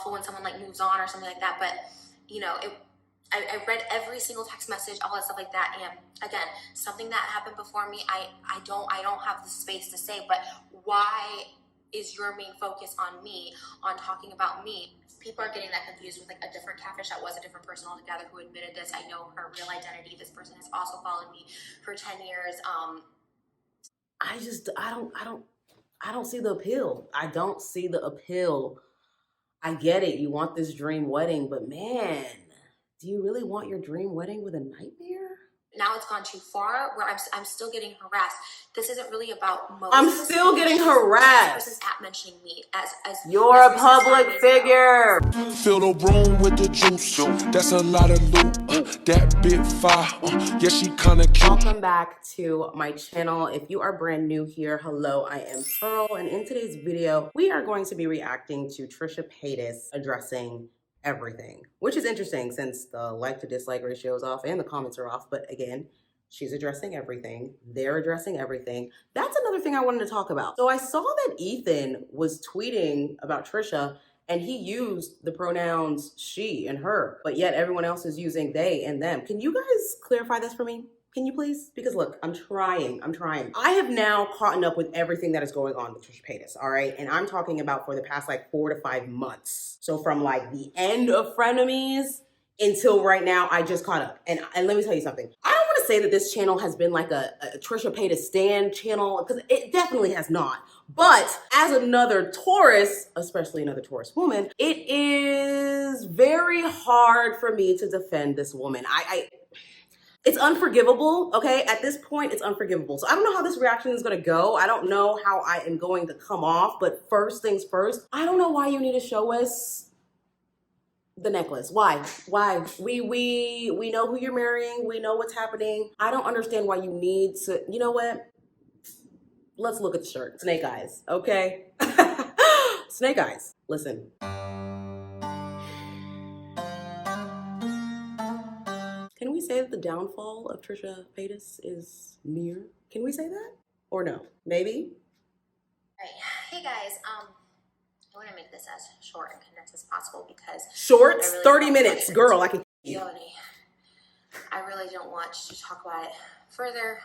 awful when someone like moves on or something like that, but you know, I read every single text message, all that stuff like that. And again, something that happened before me, I don't have the space to say, but why is your main focus on me, on talking about me? People are getting that confused with like a different catfish that was a different person altogether who admitted this. I know her real identity. This person has also followed me for 10 years. I don't see the appeal. I don't see the appeal. I get it. You want this dream wedding, but man, do you really want your dream wedding with a nightmare? Now it's gone too far where I'm still getting harassed. This isn't really about most. I'm still getting harassed. This person's at mentioning me as you're a public figure. Fill the room with the juice. That's a lot of loot. That big fire. Yeah, she kinda cute. Welcome back to my channel. If you are brand new here, hello, I am Pearl, and in today's video, we are going to be reacting to Trisha Paytas addressing everything, which is interesting since the like to dislike ratio is off and the comments are off. But again, she's addressing everything. They're addressing everything. That's another thing I wanted to talk about. So I saw that Ethan was tweeting about Trisha and he used the pronouns she and her, but yet everyone else is using they and them. Can you guys clarify this for me? Can you please? Because look, I'm trying. I have now caught up with everything that is going on with Trisha Paytas, all right? And I'm talking about for the past like 4 to 5 months. So from like the end of Frenemies until right now, I just caught up. And let me tell you something. I don't want to say that this channel has been like a Trisha Paytas stan channel, because it definitely has not. But as another Taurus, especially another Taurus woman, it is very hard for me to defend this woman. It's unforgivable, okay? At this point, it's unforgivable. So I don't know how this reaction is gonna go. I don't know how I am going to come off, but first things first, I don't know why you need to show us the necklace. Why? We know who you're marrying. We know what's happening. I don't understand why you need to, you know what? Let's look at the shirt. Snake eyes, okay? Snake eyes, listen. Can we say that the downfall of Trisha Paytas is near? Can we say that? Or no? Maybe? Right. Hey guys, I want to make this as short and condensed as possible because shorts, really 30 minutes, girl. I can. I really don't want to talk about it further.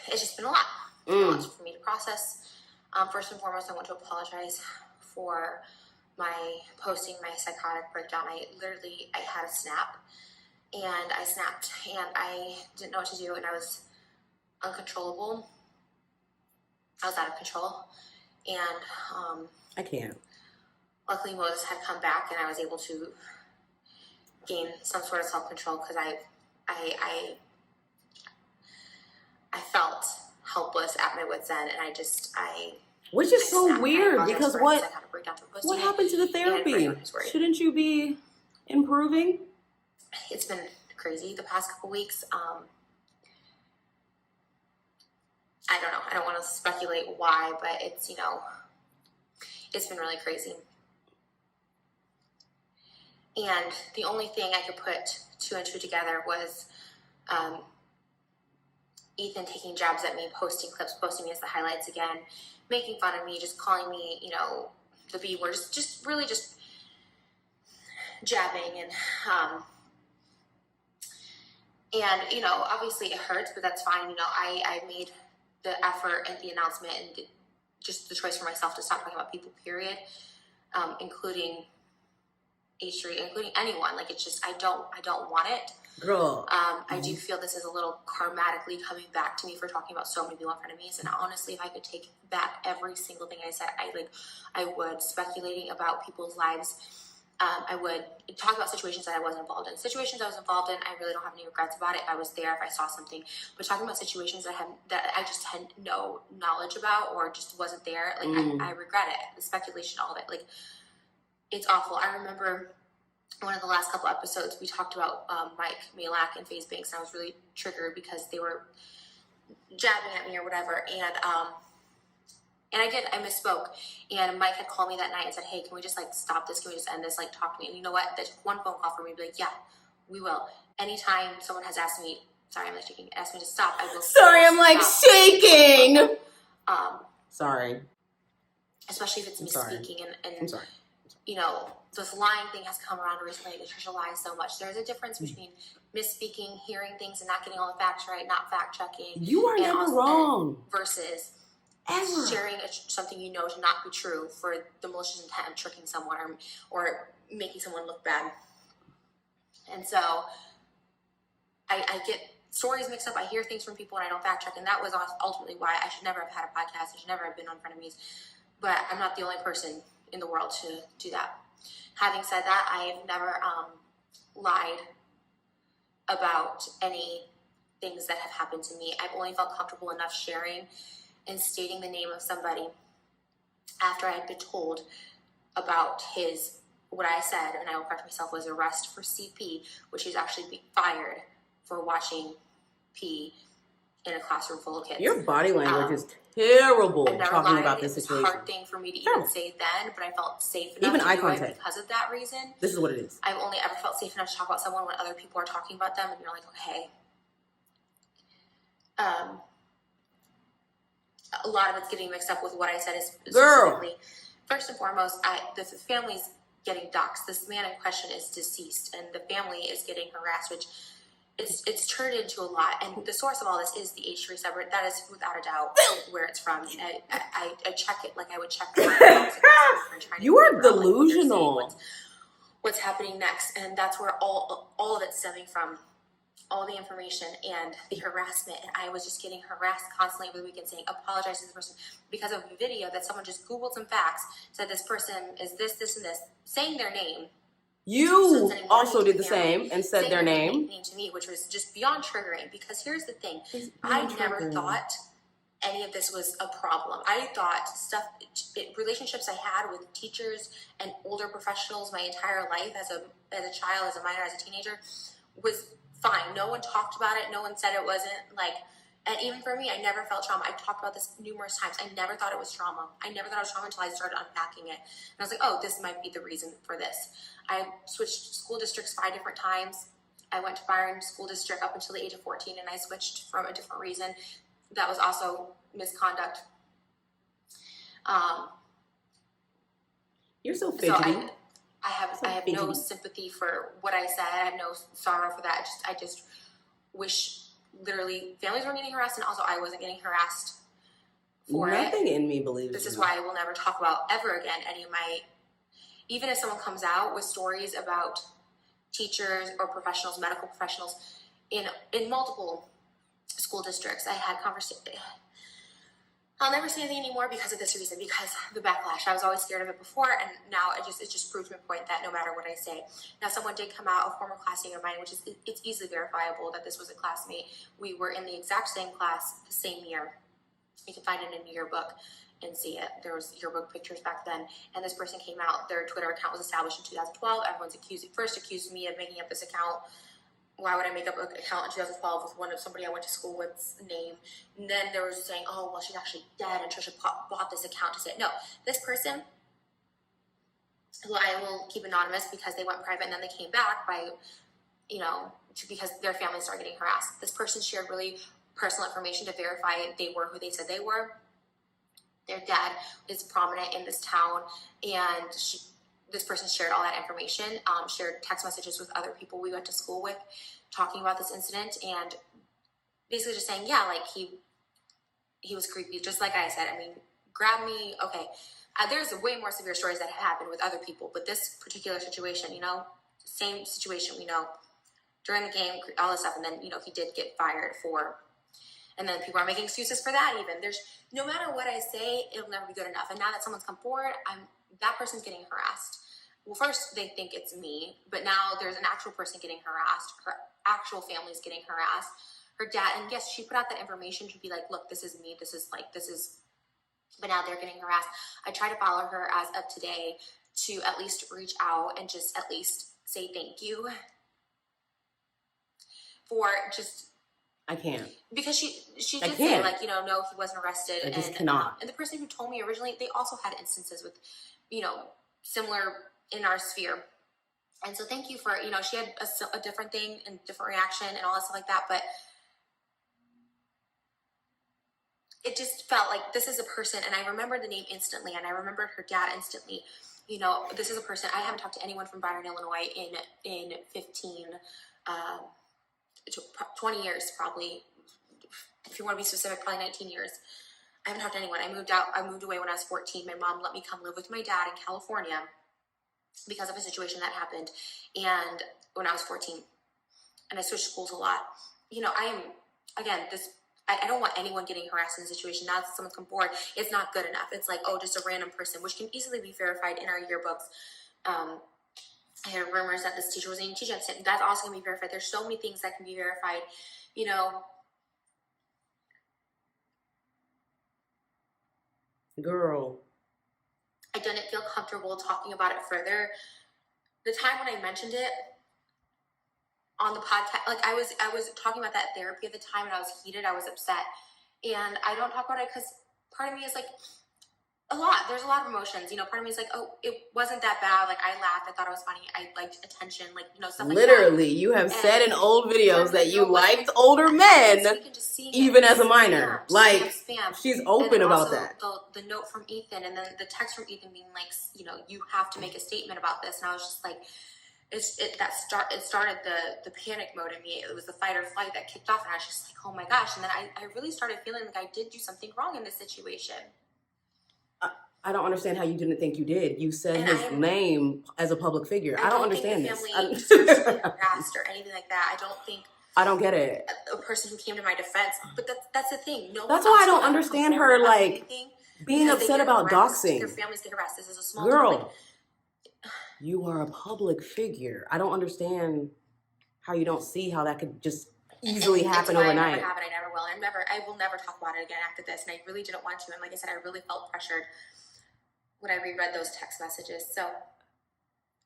It's just been a lot. It's been a lot for me to process. First and foremost, I want to apologize for my posting my psychotic breakdown. I had a snap, and I snapped, and I didn't know what to do, and I was uncontrollable. I was out of control, and I can't. Luckily, Moses had come back, and I was able to gain some sort of self-control because I felt helpless at my wit's end, and which is so weird because what happened to the therapy? Shouldn't you be improving? It's been crazy the past couple weeks. I don't know. I don't want to speculate why, but it's, you know, it's been really crazy. And the only thing I could put 2 and 2 together was Ethan taking jabs at me, posting clips, posting me as the highlights again, making fun of me, just calling me, you know, the B word, just really just jabbing. And you know, obviously it hurts, but that's fine. You know, I made the effort and the announcement and just the choice for myself to stop talking about people, period, including H3, including anyone. Like, it's just, I don't want it. Girl. I do feel this is a little karmatically coming back to me for talking about so many people in front of me. And honestly, if I could take back every single thing I said, I would. Speculating about people's lives. I would talk about situations that I wasn't involved in. Situations I was involved in, I really don't have any regrets about it. If I was there, if I saw something. But talking about situations that I just had no knowledge about or just wasn't there, like I regret it. The speculation, all of it, like, it's awful. I remember one of the last couple episodes we talked about Mike Malak and FaZe Banks, and I was really triggered because they were jabbing at me or whatever, and I misspoke, and Mike had called me that night and said, hey, can we just like stop this, can we just end this, like talk to me? And you know what, that's one phone call for me to be like, yeah, we will. Anytime someone has asked me, sorry, I'm like shaking, asked me to stop, I will. Sorry, I'm like shaking. Sorry. especially if it's misspeaking and I'm sorry. you know, this lying thing has come around recently. Trisha lies so much. There's a difference between misspeaking, hearing things, and not getting all the facts right, not fact checking. You are never wrong. Versus Ever. sharing something you know to not be true for the malicious intent of tricking someone or making someone look bad. And so I get stories mixed up. I hear things from people and I don't fact check. And that was ultimately why I should never have had a podcast. I should never have been on Frenemies. But I'm not the only person in the world to do that. Having said that, I have never lied about any things that have happened to me. I've only felt comfortable enough sharing and stating the name of somebody after I had been told about what I said, and I will correct myself, was arrest for CP, which is actually fired for watching pee in a classroom full of kids. Your body language is terrible talking lied. about this situation. It's a hard thing for me to even say then, but I felt safe enough even to eye do contact. it because of that reason. This is what it is. I've only ever felt safe enough to talk about someone when other people are talking about them, and you're like, okay. A lot of it's getting mixed up with what I said is specifically. First and foremost, the family's getting doxxed. This man in question is deceased, and the family is getting harassed, which it's turned into a lot. And the source of all this is the H3 subreddit. That is without a doubt where it's from. I check it like I would check the You are delusional. What's happening next, and that's where all of it's stemming from. All the information and the harassment, and I was just getting harassed constantly over the weekend saying, apologize to this person because of a video that someone just Googled some facts, said this person is this, and this, saying their name. You also did the same and said their name to me, which was just beyond triggering, because here's the thing. I never thought any of this was a problem. I thought relationships I had with teachers and older professionals my entire life as a child, as a minor, as a teenager was fine. No one talked about it. No one said it wasn't and even for me, I never felt trauma. I talked about this numerous times. I never thought it was trauma. I never thought it was trauma until I started unpacking it. And I was like, oh, this might be the reason for this. I switched school districts 5 different times. I went to Byron School District up until the age of 14, and I switched from a different reason. That was also misconduct. You're so fidgety. So I have no sympathy for what I said. I have no sorrow for that. I just wish literally families weren't getting harassed, and also I wasn't getting harassed for Nothing in me believes this. Is why I will never talk about ever again any of my, even if someone comes out with stories about teachers or professionals, medical professionals in multiple school districts. I had conversations. I'll never say anything anymore because of this reason, because the backlash. I was always scared of it before, and now it just proves my point that no matter what I say. Now, someone did come out, a former classmate of mine, it's easily verifiable that this was a classmate. We were in the exact same class the same year. You can find it in a yearbook and see it. There was yearbook pictures back then, and this person came out. Their Twitter account was established in 2012. Everyone's first accused me of making up this account. Why would I make up an account in 2012 with somebody I went to school with's name? And then there was saying, oh, well, she's actually dead, and Trisha bought this account to say it. No, this person, who I will keep anonymous because they went private and then they came back by, because their family started getting harassed. This person shared really personal information to verify they were who they said they were. Their dad is prominent in this town, and this person shared all that information, shared text messages with other people we went to school with, talking about this incident, and basically just saying, yeah, like he was creepy, just like I said. I mean, grab me, okay. There's way more severe stories that have happened with other people, but this particular situation, same situation, during the game, all this stuff, and then, he did get fired for, and then people are making excuses for that even. There's, no matter what I say, it'll never be good enough. And now that someone's come forward, that person's getting harassed. Well, first they think it's me, but now there's an actual person getting harassed. Her actual family's getting harassed. Her dad, and yes, she put out that information to be like, look, this is me. This is, but now they're getting harassed. I try to follow her as of today to at least reach out and just at least say thank you for just. I can't. Because she did say, no, he wasn't arrested. I just cannot. And the person who told me originally, they also had instances with, similar in our sphere. And so thank you for, she had a different thing and different reaction and all that stuff like that. But it just felt like this is a person, and I remembered the name instantly, and I remembered her dad instantly. You know, this is a person. I haven't talked to anyone from Byron, Illinois in 15, 20 years, probably. If you want to be specific, probably 19 years. I haven't talked to anyone. I moved away when I was 14. My mom let me come live with my dad in California because of a situation that happened, and when I was 14, and I switched schools a lot. You know, I am, again, I don't want anyone getting harassed in a situation. Now that someone's come forward, it's not good enough. It's like, oh, just a random person, which can easily be verified in our yearbooks. I heard rumors that this teacher was in teaching. That's also going to be verified. There's so many things that can be verified. You know, girl, I didn't feel comfortable talking about it further. The time when I mentioned it on the podcast, like I was talking about that therapy at the time, and I was heated, I was upset, and I don't talk about it because part of me is like, there's a lot of emotions, you know. Part of me is like, oh, it wasn't that bad, like I laughed, I thought it was funny, I liked attention, like, you know, stuff like that. Literally, you have said in old videos that you liked older men, even as a minor. Like, she's open about that. The note from Ethan, and then the text from Ethan being like, you know, you have to make a statement about this, and I was just like, it started the panic mode in me. It was the fight or flight that kicked off, and I was just like, oh my gosh. And then I really started feeling like I did do something wrong in this situation. I don't understand how you didn't think you did. You said his name as a public figure. I don't understand this. Harassed or anything like that. I don't get it. A person who came to my defense, but that's the thing. No, that's why I don't understand her like being upset about doxing. Their families get harassed. This is a small girl. Town, you are a public figure. I don't understand how you don't see how that could just easily happen overnight. I never have, and I never will. I will never talk about it again after this. And I really didn't want to. And like I said, I really felt pressured when I reread those text messages. So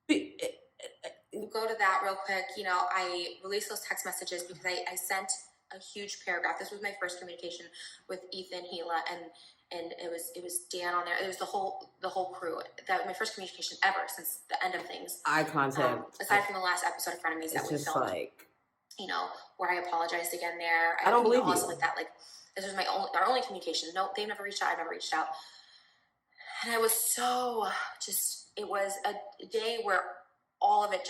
we'll go to that real quick. You know, I released those text messages because I sent a huge paragraph. This was my first communication with Ethan, Gila, and it was Dan on there. It was the whole crew. That was my first communication ever since the end of things. Eye contact. Aside from the last episode of Frenemies that we filmed. Like, you know, where I apologized again there. I don't believe you. Also like that, like, this was our only communication. No, they've never reached out. I've never reached out. And I was so it was a day where all of it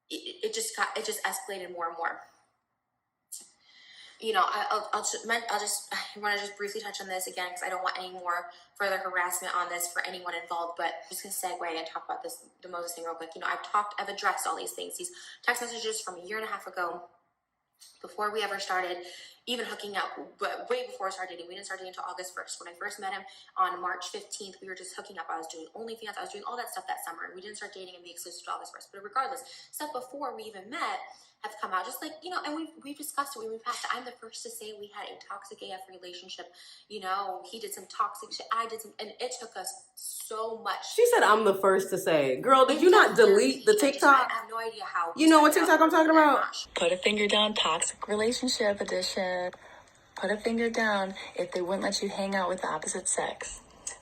it just escalated more and more. You know, I want to just briefly touch on this again because I don't want any more further harassment on this for anyone involved. But I'm just gonna segue and talk about the Moses thing real quick. You know, I've addressed all these things, these text messages from a year and a half ago, before we ever started even hooking up, but way before we started dating. We didn't start dating until August 1st. When I first met him on March 15th, we were just hooking up. I was doing OnlyFans. I was doing all that stuff that summer, and we didn't start dating and be exclusive to August 1st. But regardless, stuff before we even met have come out, just like, you know, and we've discussed it, we've passed it. I'm the first to say we had a toxic AF relationship. You know, he did some toxic shit, I did some, and it took us so much. She said, I'm the first to say, girl, did you not delete the TikTok? I have no idea how. You know what TikTok I'm talking about? Put a finger down, toxic relationship edition. Put a finger down if they wouldn't let you hang out with the opposite sex.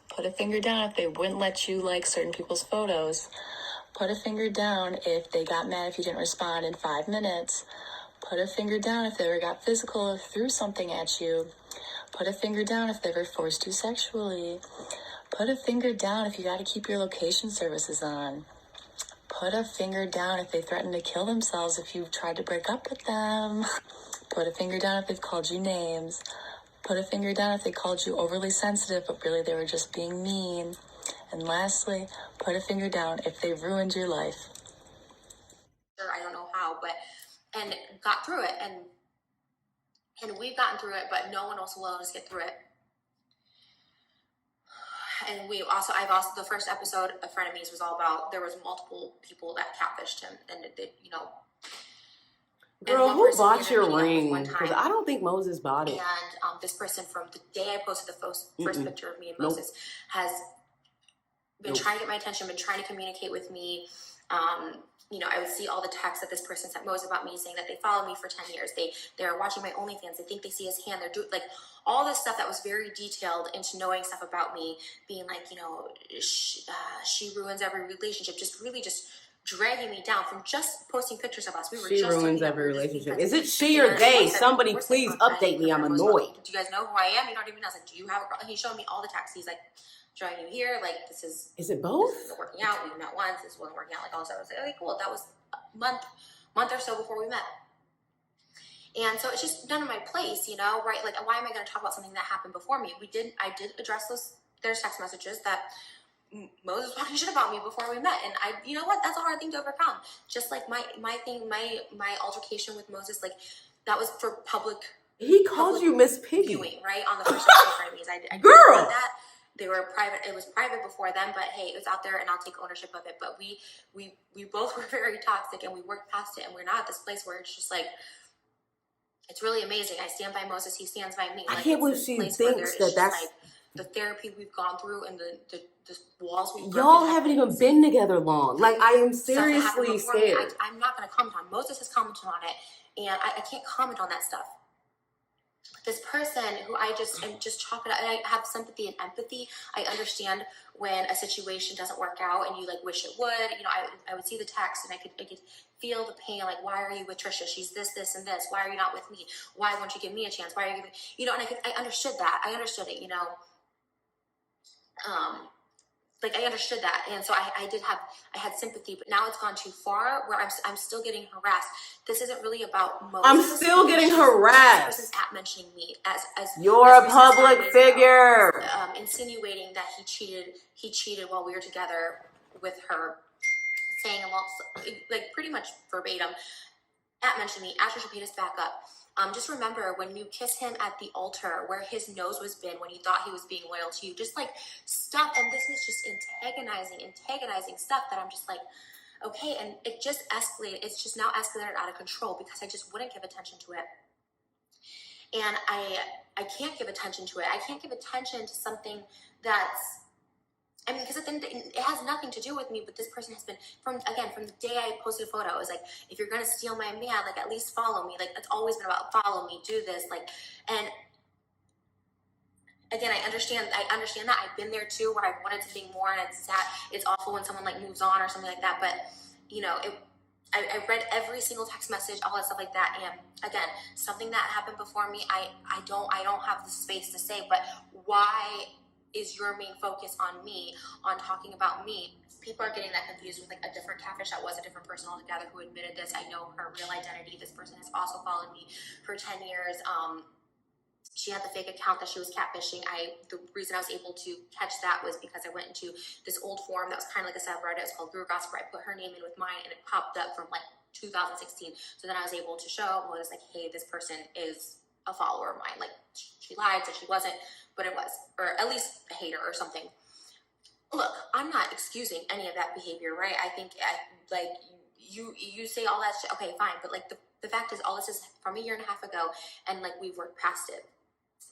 Put a finger down if they wouldn't let you like certain people's photos. Put a finger down if they got mad if you didn't respond in 5 minutes. Put a finger down if they ever got physical or threw something at you. Put a finger down if they ever forced you sexually. Put a finger down if you got to keep your location services on. Put a finger down if they threatened to kill themselves if you tried to break up with them. Put a finger down if they've called you names. Put a finger down if they called you overly sensitive, but really they were just being mean. And lastly, put a finger down if they ruined your life. I don't know how, and got through it, and we've gotten through it, but no one else will let us get through it. And the first episode of Frenemies was all about, there was multiple people that catfished him, and you know. Girl, who bought your ring? Because I don't think Moses bought it. And this person, from the day I posted the first picture of me and Moses, has been trying to get my attention, been trying to communicate with me. You know, I would see all the texts that this person sent Moses about me, saying that they followed me for 10 years. They're watching my OnlyFans. They think they see his hand. They're doing, like, all this stuff that was very detailed into knowing stuff about me, being like, you know, she ruins every relationship, just really just dragging me down from just posting pictures of us. We were She just ruins hooking up. every We were just relationship. being Is it friends. she And or then they? he said, Somebody "Where's please my friend?" update me. I'm And was like, annoyed. "Do you guys know who I am?" You know what I mean? I was like, "Do you have a girl?" And he showed me all the texts. He's like, showing you here, like, this is it both? This isn't working out. We met once. This wasn't working out. Like, all this stuff. I was like, okay, cool. That was a month or so before we met. And so it's just none of my place, you know, right? Like, why am I going to talk about something that happened before me? I did address there's text messages that Moses was talking shit about me before we met. And you know what? That's a hard thing to overcome. Just like my altercation with Moses, like, that was for public. He called you Miss Piggy. Viewing, right? On the first episode of I Girl! That. They were private. It was private before then, but hey, it was out there, and I'll take ownership of it. But we both were very toxic, and we worked past it, and we're not at this place where it's just like, it's really amazing. I stand by Moses; he stands by me. I like, can't believe she thinks that's like the therapy we've gone through and the walls we've broken. Y'all haven't even been together long. Like, I am seriously scared. I'm not going to comment on. Moses has commented on it, and I can't comment on that stuff. This person who I just chalk it up, and I have sympathy and empathy. I understand when a situation doesn't work out and you like wish it would. You know, I would see the text and I could feel the pain. Like, why are you with Trisha? She's this, and this. Why are you not with me? Why won't you give me a chance? Why are you giving, you know? And I understood that. I understood it. You know, like, I understood that, and so I had sympathy, but now it's gone too far where I'm still getting harassed. This isn't really about Moses. I'm still getting harassed. This person's at mentioning me as you're a public figure, insinuating that he cheated while we were together with her, saying like pretty much verbatim, at mentioning me, at Trisha Paytas, back up. Just remember when you kiss him at the altar where his nose was been when you thought he was being loyal to you, just like stuff. And this is just antagonizing stuff that I'm just like, okay. And it just escalated. It's just now escalated out of control because I just wouldn't give attention to it. And I can't give attention to it. I can't give attention to something that's, I mean, because it has nothing to do with me, but this person has been, from the day I posted a photo, it was like, if you're going to steal my man, like, at least follow me. Like, it's always been about follow me, do this. Like, and again, I understand that. I've been there too, where I wanted something more, and it's awful when someone like moves on or something like that. But, you know, I read every single text message, all that stuff like that. And again, something that happened before me, I don't have the space to say, but why is your main focus on me, on talking about me? People are getting that confused with like a different catfish that was a different person altogether who admitted this. I know her real identity. This person has also followed me for 10 years. She had the fake account that she was catfishing. The reason I was able to catch that was because I went into this old forum that was kind of like a subreddit. It's called Guru Gossip, where I put her name in with mine, and it popped up from like 2016. So then I was able to show, well, it's like, hey, this person is a follower of mine. Like, she lied, said she wasn't, but it was, or at least a hater or something. Look, I'm not excusing any of that behavior, right? I think, like, you say all that shit, okay, fine, but like the fact is, all this is from a year and a half ago, and like we've worked past it.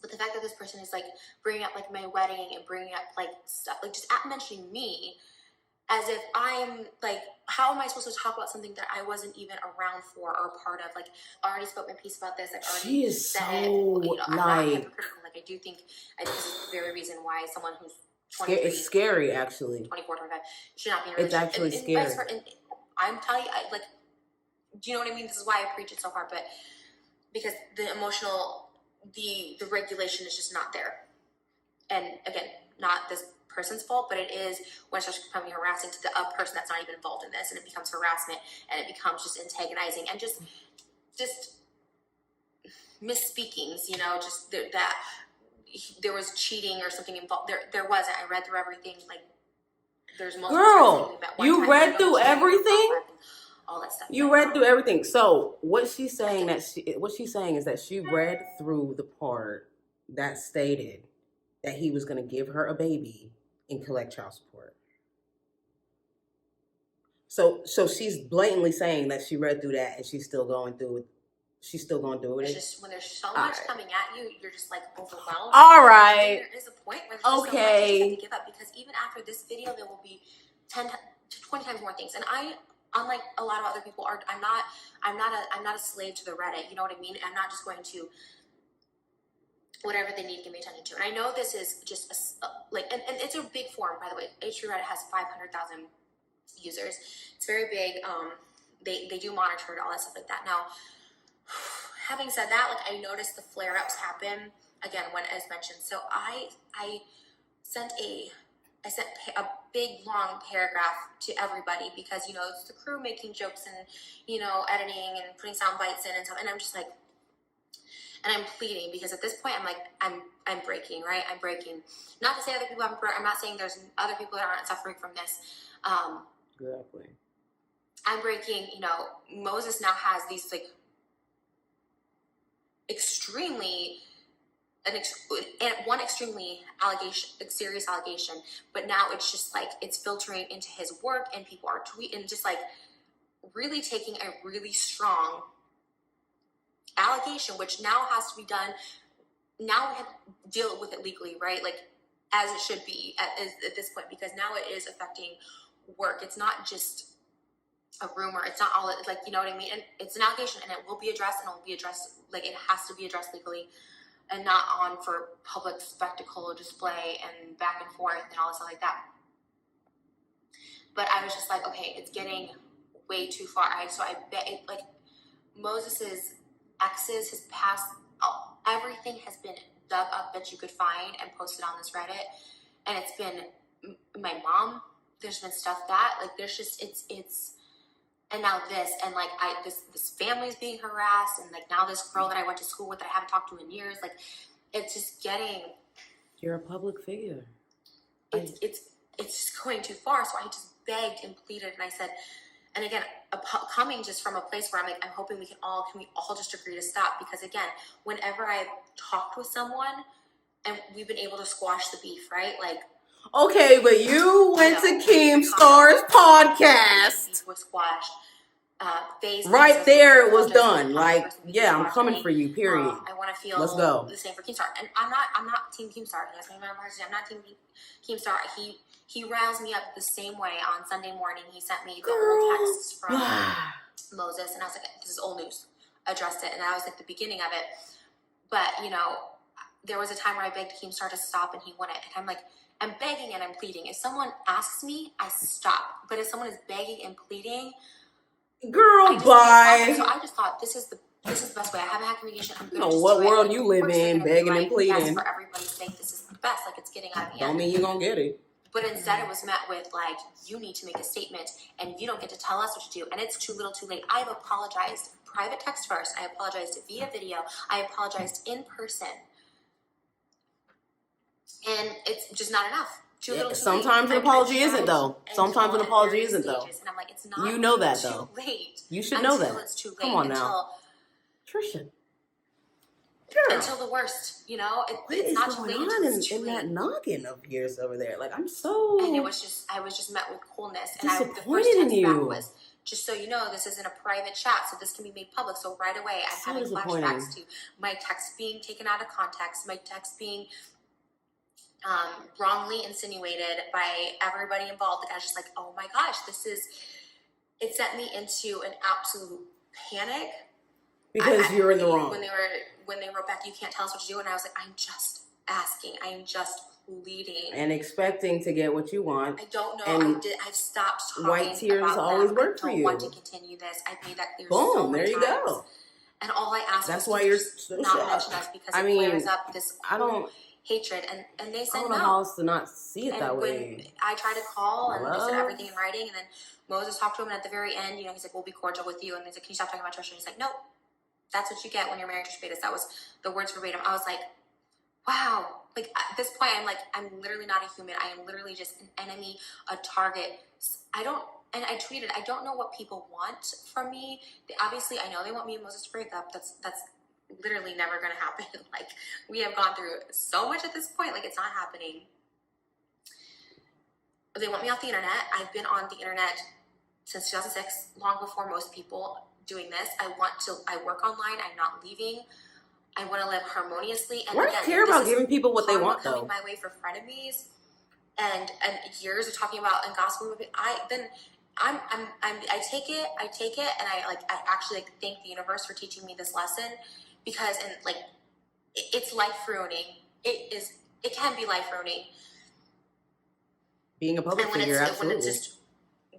But the fact that this person is like bringing up like my wedding and bringing up like stuff, like just mentioning me, as if I'm like, how am I supposed to talk about something that I wasn't even around for or a part of? Like, I already spoke my piece about this. I've already she is said so it. You know, I'm not like, hypocritical. Like, I think this is the very reason why someone who's 23, it's scary, actually. 24, 25 should not be in a It's relationship. actually scary. And I'm telling you, like, do you know what I mean? This is why I preach it so hard, but because the emotional, the regulation is just not there. And again, not this person's fault, but it is when it starts becoming harassing to the person that's not even involved in this, and it becomes harassment, and it becomes just antagonizing and just misspeakings, you know, just that there was cheating or something involved. There wasn't. I read through everything. Like, there's multiple. Girl, you read through everything? All that stuff. You read through everything. So what she's saying is that she read through the part that stated that he was going to give her a baby and collect child support. So she's blatantly saying that she read through that and she's still going through it. She's still going through it. It's just when there's so much coming at you, you're just like overwhelmed. All right. There is a point where there's so much you have to give up, because even after this video, there will be 10 to 20 times more things. And I, unlike a lot of other people, I'm not a slave to the Reddit. You know what I mean? I'm not just going to whatever they need to give me attention to. And I know this is just and it's a big forum, by the way. Reddit has 500,000 users. It's very big. They do monitor it, all that stuff like that. Now, having said that, like I noticed the flare-ups happen again when, as mentioned. So I sent a big long paragraph to everybody because, you know, it's the crew making jokes and, you know, editing and putting sound bites in and stuff. And I'm just like, and I'm pleading because at this point I'm like, I'm breaking, right? I'm breaking. Not to say other people haven't. I'm not saying there's other people that aren't suffering from this. Exactly. I'm breaking. You know, Moses now has these like one extremely serious allegation, but now it's just like it's filtering into his work, and people are tweeting, just like really taking a really strong allegation, which now has to be done. Now we have to deal with it legally, right? Like as it should be at this point, because now it is affecting work. It's not just a rumor. It's not all like, you know what I mean? And it's an allegation, and it will be addressed, and it will be addressed like it has to be addressed legally, and not on for public spectacle display and back and forth and all this stuff like that. But I was just like, okay, it's getting way too far. So I bet it, like Moses's exes, his past, everything has been dug up that you could find and posted on this Reddit. And it's been my mom. There's been stuff that like there's just it's and now this, and like this family's being harassed, and like now this girl that I went to school with that I haven't talked to in years, like it's just getting. You're a public figure. It's just going too far. So I just begged and pleaded, and I said, and again, coming just from a place where I'm like, I'm hoping can we all just agree to stop? Because again, whenever I've talked with someone and we've been able to squash the beef, right? Like. Okay, but you went to Keemstar's podcast. Beef was squashed. Right there, it was done. Like, yeah, I'm coming for you. Period. I want to feel Let's go. The same for Keemstar, and I'm not Team Keemstar. That's my university. I'm not Team Keemstar. He riles me up the same way. On Sunday morning, he sent me the old texts from Moses, and I was like, "This is old news." Addressed it, and I was like the beginning of it. But you know, there was a time where I begged Keemstar to stop, and he wouldn't. And I'm like, I'm begging and I'm pleading. If someone asks me, I stop. But if someone is begging and pleading, girl, bye. So I just thought this is the best way. I haven't had communication. I'm you know what world you live in, begging and pleading. Yes, for everybody's sake, this is the best. Like it's getting out of hand. Don't mean you're gonna get it. But instead, it was met with like, you need to make a statement, and you don't get to tell us what to do, and it's too little, too late. I have apologized. Private text first. I apologized via video. I apologized in person. And it's just not enough. Too little, too sometimes late. an apology isn't though. Sometimes an apology isn't though. And I'm like, it's not. You know that too though. Late. You should know that. It's too late. Come on now, Trisha. Until the worst, you know. It's not too late. What is going on in that noggin of yours over there? Like I'm so. And I was just met with coolness, and the first disappointed in text back you. was, just so you know, this isn't a private chat, so this can be made public. So right away, I'm having flashbacks to my text being taken out of context, my text being wrongly insinuated by everybody involved. And I was just like, oh my gosh, it sent me into an absolute panic. Because you're in the wrong. When they wrote back, you can't tell us what to do. And I was like, I'm just asking. I'm just pleading. And expecting to get what you want. I don't know. And I've stopped talking white tears about always them. work for you. I don't want to continue this. I've made that clear. Boom, so many there you times. Go. And all I ask that's was why you're so not mention us because it flares up this hatred. And they said I don't know how else to not see it and that when way. I tried to call and they said everything in writing, and then Moses talked to him, and at the very end, you know, he's like, we'll be cordial with you. And he's like, can you stop talking about Trisha? And he's like, nope. That's what you get when you're married to Paytas. That was the words verbatim. I was like, wow. Like at this point, I'm literally not a human. I am literally just an enemy, a target. And I tweeted, I don't know what people want from me. Obviously, I know they want me and Moses to break up. That's literally never going to happen. Like we have gone through so much at this point. Like it's not happening. They want me off the internet. I've been on the internet since 2006, long before most people doing this. I work online. I'm not leaving. I want to live harmoniously. And why do you care about giving people what they want, though? Coming my way for frenemies, and years of talking about and gossiping. I take it, and I actually thank the universe for teaching me this lesson, because it's life ruining. It can be life ruining. Being a public figure, absolutely.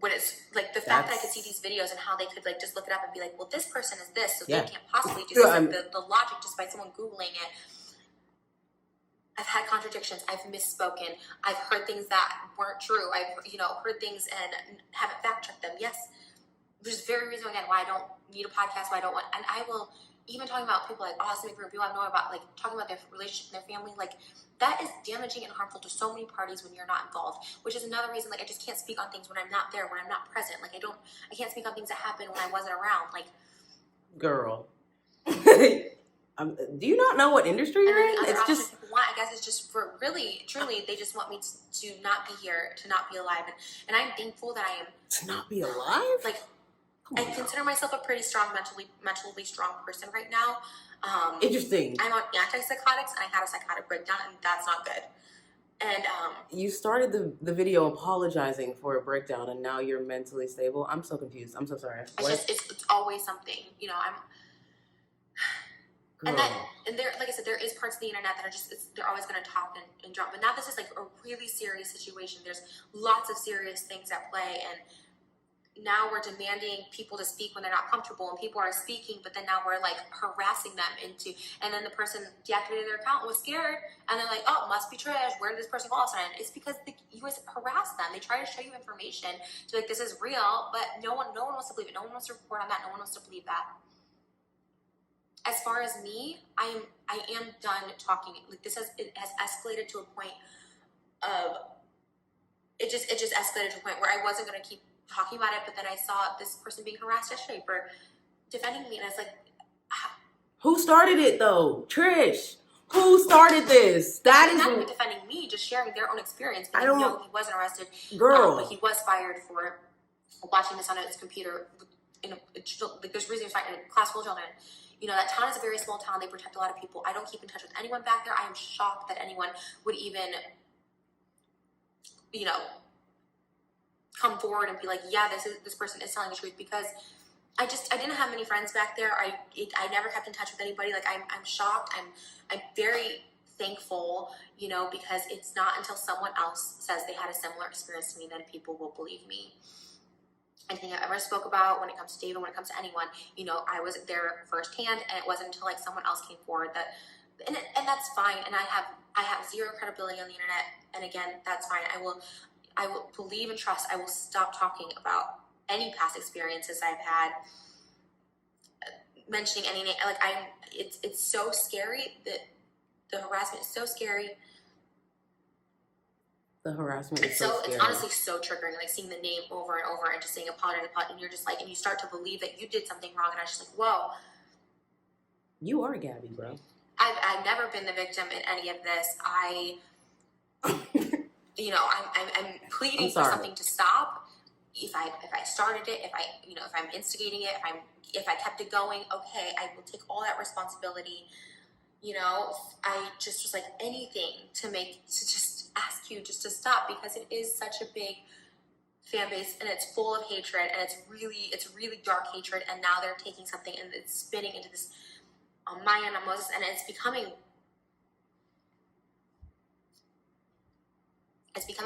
when it's like the fact that I could see these videos and how they could like just look it up and be like, well, this person is this, so they can't possibly do this. Like the logic just by someone Googling it. I've had contradictions. I've misspoken. I've heard things that weren't true. I've, heard things and haven't fact checked them. Yes. There's very reason again why I don't need a podcast, why I don't want, and I will, even talking about people like awesome people I know about, like talking about their relationship and their family, like that is damaging and harmful to so many parties when you're not involved, which is another reason, like I just can't speak on things when I'm not there, when I'm not present. Like I can't speak on things that happened when I wasn't around. Like, girl. Do you not know what industry you're in? It's just people want, I guess it's just for really, truly, they just want me to not be here, to not be alive. And I'm thankful that I am. To not be alive? Like, I consider myself a pretty strong, mentally strong person right now. Interesting. I'm on antipsychotics, and I had a psychotic breakdown, and that's not good. And you started the video apologizing for a breakdown, and now you're mentally stable. I'm so confused. I'm so sorry. It's always something, Girl. And there, like I said, there is parts of the internet that are just, they're always going to talk and drop. But now this is like a really serious situation. There's lots of serious things at play, and now we're demanding people to speak when they're not comfortable, and people are speaking, but then now we're like harassing them and then the person deactivated their account, was scared, and they're like, oh, it must be Trish. Where did this person go all of a sudden? It's because you guys harass them. They try to show you information to like, this is real, but no one wants to believe it. No one wants to report on that. No one wants to believe that. As far as me, I am done talking. Like it has escalated to a point of it just escalated to a point where I wasn't going to keep talking about it, but then I saw this person being harassed yesterday for defending me, and I was like, who started it though? Trish. Who started this? That is not even defending me, just sharing their own experience. I don't know he wasn't arrested, girl, but he was fired for watching this on his computer. There's reasons fighting a class full of children. That town is a very small town. They protect a lot of people. I don't keep in touch with anyone back there. I am shocked that anyone would even, come forward and be like, yeah, this person is telling the truth, because I didn't have many friends back there. I never kept in touch with anybody. Like I'm shocked. I'm very thankful, because it's not until someone else says they had a similar experience to me that people will believe me. Anything I ever spoke about when it comes to David, when it comes to anyone, I wasn't there firsthand, and it wasn't until like someone else came forward and that's fine. And I have zero credibility on the internet, and again, that's fine. I will believe and trust. I will stop talking about any past experiences I've had, mentioning any name. Like it's so scary that the harassment is so scary. The harassment is so scary. It's honestly so triggering, like seeing the name over and over and just saying apologize, and you're just like, and you start to believe that you did something wrong, and I was just like, whoa. You are Gabby, bro. I've never been the victim in any of this. I'm pleading for something to stop. If I started it, if I'm instigating it, if I kept it going, okay, I will take all that responsibility. I just was like anything to just ask you just to stop, because it is such a big fan base, and it's full of hatred, and it's really dark hatred. And now they're taking something and it's spinning into this Maya and Moses, and it's becoming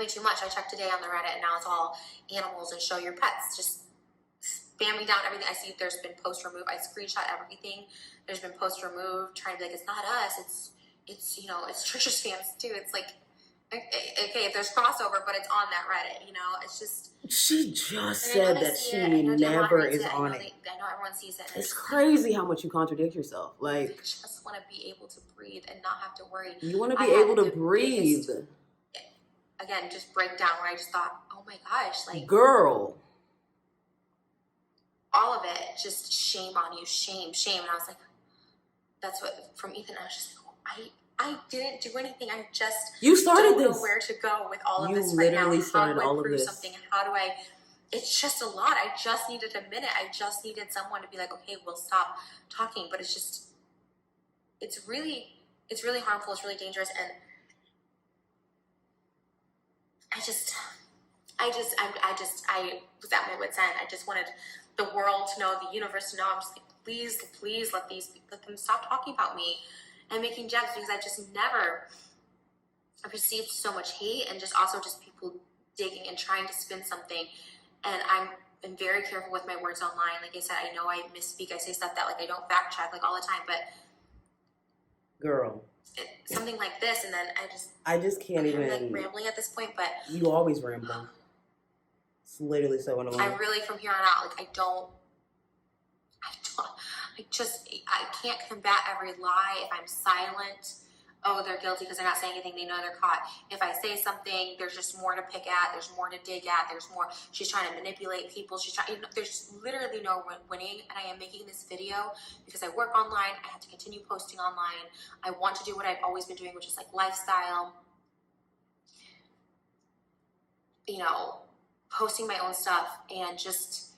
too much. I checked today on the Reddit, and now it's all animals and show your pets. Just spam me down everything. I see there's been posts removed. I screenshot everything. There's been posts removed, trying to be like, it's not us. It's it's Trisha's fans too. It's like, okay, if there's crossover, but it's on that Reddit. It's just. She just said that she never is on it. I know everyone sees it. It's crazy how much you contradict yourself. Like, I just want to be able to breathe and not have to worry. You want to be able to breathe. Again, just breakdown where I just thought, oh my gosh, like, girl, all of it, just shame on you, shame. And I was like, that's what from Ethan. I was just like, I didn't do anything. You started don't this. know where to go with all of this You right now. literally started all of this. Something, and how do I? It's just a lot. I just needed a minute. I just needed someone to be like, okay, we'll stop talking. But it's really harmful. It's really dangerous, and I was at my wit's end. I just wanted the world to know, the universe to know. I'm just like, please let them stop talking about me and making jokes, because I've just never received so much hate, and just also just people digging and trying to spin something and I'm very careful with my words online. Like I said, I know I misspeak. I say stuff that like I don't fact check like all the time, but girl, something like this, and then I just can't even. I'm like rambling at this point, but you always ramble. It's literally so annoying. I really, from here on out, like I can't combat every lie if I'm silent. Oh, they're guilty because they're not saying anything. They know they're caught. If I say something, there's just more to pick at. There's more to dig at. There's more. She's trying to manipulate people. There's literally no winning. And I am making this video because I work online. I have to continue posting online. I want to do what I've always been doing, which is like lifestyle. You know, posting my own stuff and just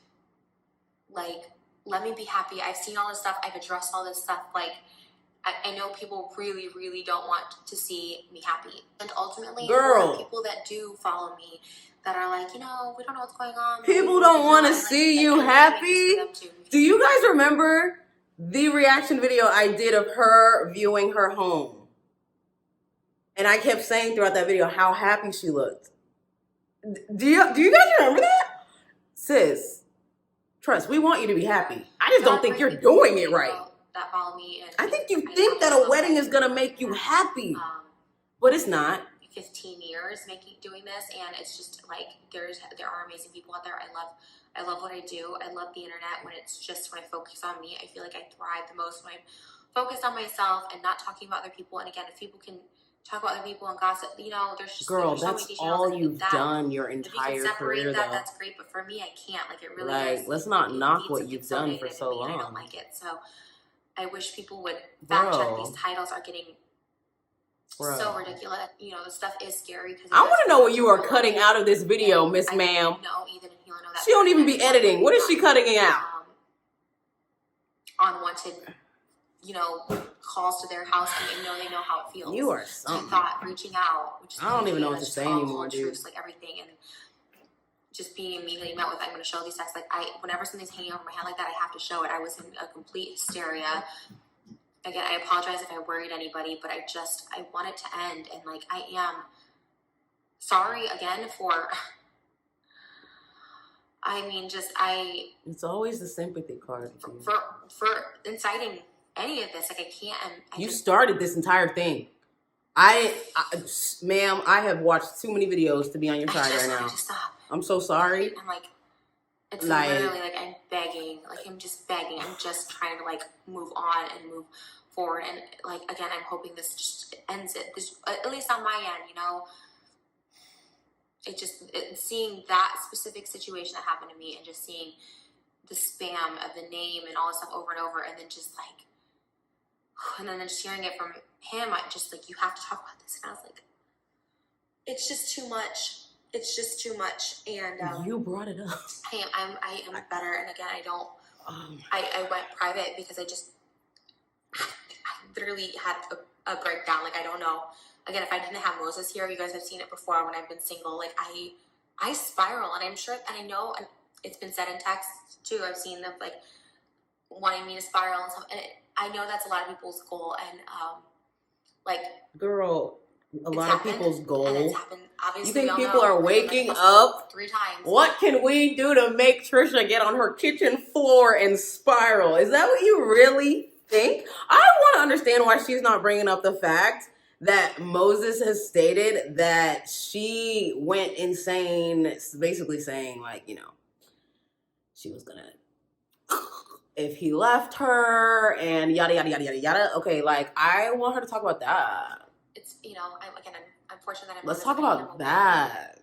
like, let me be happy. I've seen all this stuff. I've addressed all this stuff. Like, I know people really, really don't want to see me happy. And ultimately, girl, people that do follow me that are like, you know, we don't know what's going on. People don't want to see you happy. Do you guys remember the reaction video I did of her viewing her home? And I kept saying throughout that video how happy she looked. Do you guys remember that? Sis, trust, we want you to be happy. I just don't think you're doing it right. That follow me. And I think you think that a wedding is gonna make you happy, but it's not. 15 years doing this, and it's just like there are amazing people out there. I love what I do. I love the internet when I focus on me. I feel like I thrive the most when I'm focused on myself and not talking about other people. And again, if people can talk about other people and gossip, you know, there's just girl, there's that's so all you've done your if you entire can separate career, that, though. that's great. But for me, I can't. Like it really like, is. let's not knock what you've done for so long. I don't like it. So I wish people would fact check. These titles are getting so ridiculous. You know, the stuff is scary. I want to know what you are cutting out of this video, Miss Ma'am. No, Ethan and Hila know that. She don't even be editing. What is she cutting out? Unwanted, you know, calls to their house, and they know how it feels. You are something. Reaching out. Which is I don't even know what to say anymore, dude. Truths, like everything, and just being immediately met with, I'm going to show these texts. Like whenever something's hanging over my head like that, I have to show it. I was in a complete hysteria. Again, I apologize if I worried anybody, but I want it to end. And like, I am sorry again for, it's always the sympathy card. For inciting any of this. Like I can't. You started this entire thing. Ma'am, I have watched too many videos to be on your side right now. I'm so sorry. I'm like, it's literally like I'm begging. Like I'm just begging. I'm just trying to like move on and move forward. And like again, I'm hoping this just ends it. This, at least on my end, you know. Seeing that specific situation that happened to me, and just seeing the spam of the name and all this stuff over and over, and then just like, and then just hearing it from him, I just like, you have to talk about this. And I was like, it's just too much. It's just too much. And you brought it up. I am better. And again, I went private because I literally had a breakdown. Like, I don't know. Again, if I didn't have Moses here, you guys have seen it before when I've been single. Like, I spiral, and I'm sure, and I know, and it's been said in text too. I've seen them like wanting me to spiral and stuff. And I know that's a lot of people's goal. And like, girl, a lot of people's goal. And it's happened. Obviously, you think people are waking up 3 times? What can we do to make Trisha get on her kitchen floor and spiral? Is that what you really think? I want to understand why she's not bringing up the fact that Moses has stated that she went insane, basically saying like, you know, she was gonna, if he left her and yada, yada, yada, yada, yada. Okay, like, I want her to talk about that. It's, you know, I'm fortunate that I'm... Let's talk about that.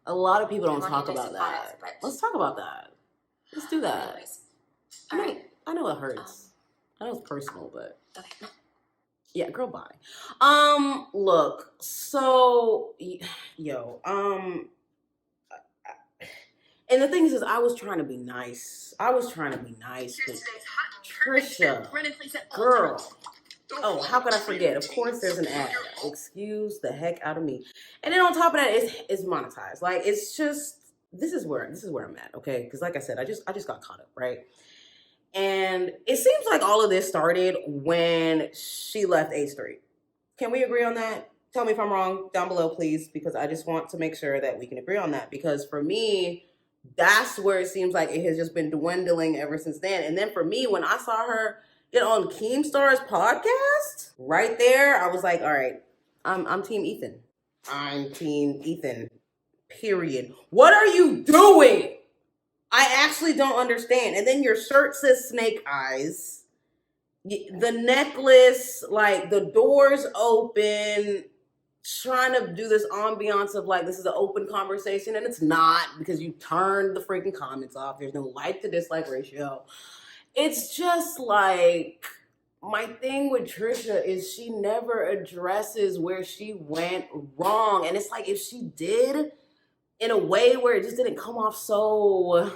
A lot of people don't talk about that. Let's talk about that. Let's do that. Anyways. All right. I know it hurts. I know it's personal, but... Okay. Yeah, girl, bye. Look, so, and the thing is I was trying to be nice. But Trisha, girl, oh, how could I forget? Of course there's an ad. Excuse the heck out of me. And then on top of that, it's monetized. Like, it's just, this is where I'm at, okay? Because like I said, I just got caught up, right? And it seems like all of this started when she left 8th Street. Can we agree on that? Tell me if I'm wrong down below, please, because I just want to make sure that we can agree on that. Because for me, that's where it seems like it has just been dwindling ever since then. And then for me, when I saw her get on Keemstar's podcast, right there, I was like, all right, I'm Team Ethan. I'm Team Ethan, period. What are you doing? I actually don't understand. And then your shirt says snake eyes. The necklace, like the doors open, trying to do this ambiance of like, this is an open conversation, and it's not, because you turned the freaking comments off. There's no like to dislike ratio. It's just like, my thing with Trisha is she never addresses where she went wrong. And it's like, if she did, in a way where it just didn't come off so...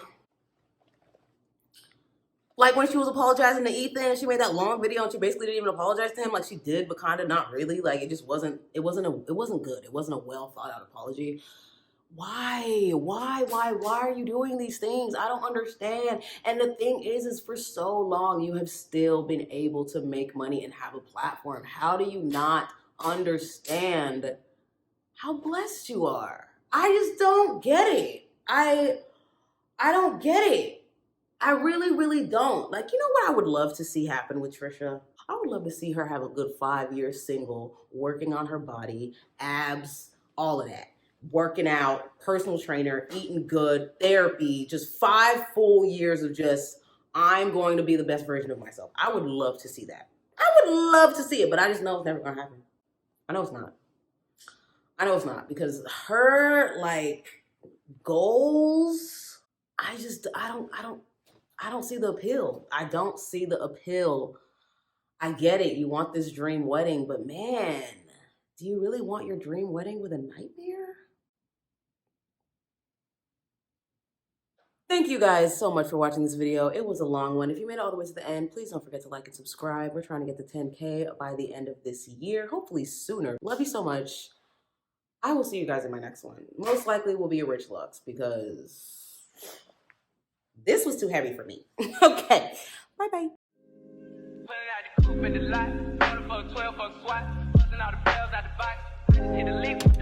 Like when she was apologizing to Ethan, she made that long video and she basically didn't even apologize to him. Like she did, but kind of not really. Like it just wasn't good. It wasn't a well thought out apology. Why are you doing these things? I don't understand. And the thing is for so long, you have still been able to make money and have a platform. How do you not understand how blessed you are? I just don't get it. I don't get it. I really, really don't. Like, you know what I would love to see happen with Trisha? I would love to see her have a good 5 years single, working on her body, abs, all of that. Working out, personal trainer, eating good, therapy, just 5 full years of just, I'm going to be the best version of myself. I would love to see that. I would love to see it, but I just know it's never going to happen. I know it's not. I know it's not, because her, like, goals, I don't see the appeal. I don't see the appeal. I get it. You want this dream wedding, but man, do you really want your dream wedding with a nightmare? Thank you guys so much for watching this video. It was a long one. If you made it all the way to the end, please don't forget to like and subscribe. We're trying to get to 10K by the end of this year, hopefully sooner. Love you so much. I will see you guys in my next one. Most likely will be a Rich Lux, because this was too heavy for me. Okay, bye-bye. Put it out the coupe in the lot, 12 for a squat, busting all the bells out the box, hit the lick.